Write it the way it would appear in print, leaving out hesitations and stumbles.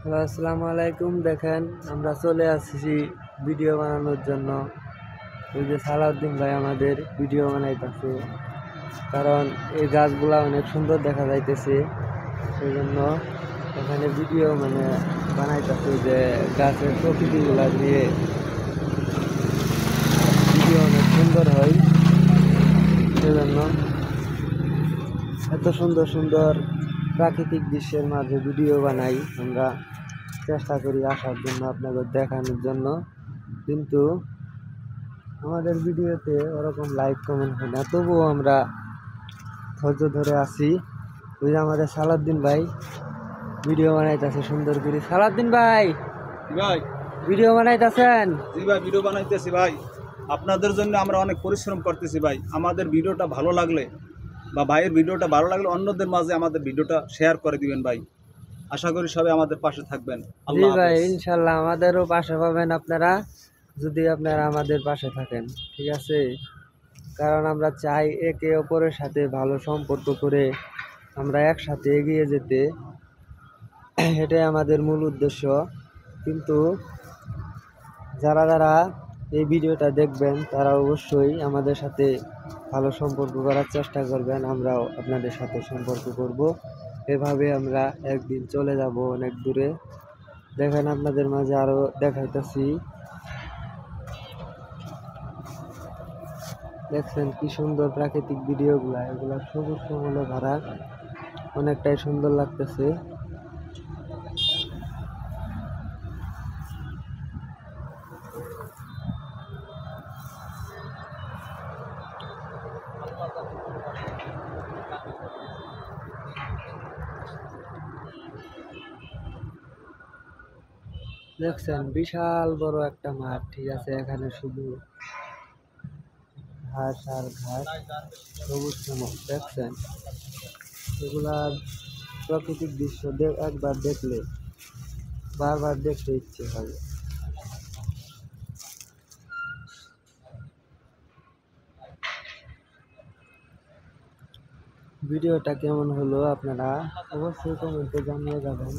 Hello, আসসালামু আলাইকুম। দেখেন আমরা চলে আসছি ভিডিও বানানোর জন্য। ওই যে সালাউদ্দিন ভাই আমাদের ভিডিও বানাইতেছে, কারণ এই গাছগুলা অনেক সুন্দর দেখা যাইতেছে, সেই জন্য এখানে ভিডিও বানাইতেছে যে গাছের প্রকৃতিগুলা নিয়ে ভিডিও অনেক সুন্দর হয়। সেজন্য এত সুন্দর সুন্দর প্রাকৃতিক দৃশ্যের মাঝে ভিডিও বানাই, আমরা চেষ্টা করি আসার জন্য, আপনাদের দেখানোর জন্য। কিন্তু আমাদের ভিডিওতে ওরকম লাইক কমেন্ট হয় না, তবুও আমরা ধৈর্য ধরে আসি। ওই যে আমাদের সালাউদ্দিন ভাই ভিডিও বানাইতেছে সুন্দর করে। সালাউদ্দিন ভাই, ভাই ভিডিও বানাইতেছেন? জি ভাই, ভিডিও বানাইতেছি ভাই। আপনাদের জন্য আমরা অনেক পরিশ্রম করতেছি ভাই। আমাদের ভিডিওটা ভালো লাগলে বা ভাইয়ের ভিডিওটা ভালো লাগলে অন্যদের মাঝে আমাদের ভিডিওটা শেয়ার করে দিবেন ভাই। আশা করি সবাই আমাদের পাশে থাকবেন। জি আল্লাহ ভাই, হাফেজ। ইনশাল্লাহ আমাদেরও পাশে পাবেন আপনারা, যদি আপনারা আমাদের পাশে থাকেন, ঠিক আছে? কারণ আমরা চাই একে অপরের সাথে ভালো সম্পর্ক করে আমরা একসাথে এগিয়ে যেতে, এটাই আমাদের মূল উদ্দেশ্য। কিন্তু যারা যারা এই ভিডিওটা দেখবেন তারা অবশ্যই আমাদের সাথে ভালো সম্পর্ক করার চেষ্টা করবেন, আমরাও আপনাদের সাথে সম্পর্ক করব। এভাবে আমরা একদিন চলে যাব অনেক দূরে। দেখেন আপনাদের মাঝে আরও দেখাইতেছি, দেখছেন কি সুন্দর প্রাকৃতিক ভিডিওগুলা, এগুলা সবুজ শ্যামলে ভরা, অনেকটাই সুন্দর লাগতেছে। দেখছেন বিশাল বড় একটা মাঠ, ঠিক আছে? এখানে শুধু ঘাস আর ঘাস, সবুজ শ্যামল। দেখছেন এগুলা প্রাকৃতিক দৃশ্য একবার দেখলে বারবার দেখতে ইচ্ছে হবে। ভিডিওটা কেমন হলো আপনারা অবশ্যই কমেন্টে জানিয়ে যাবেন।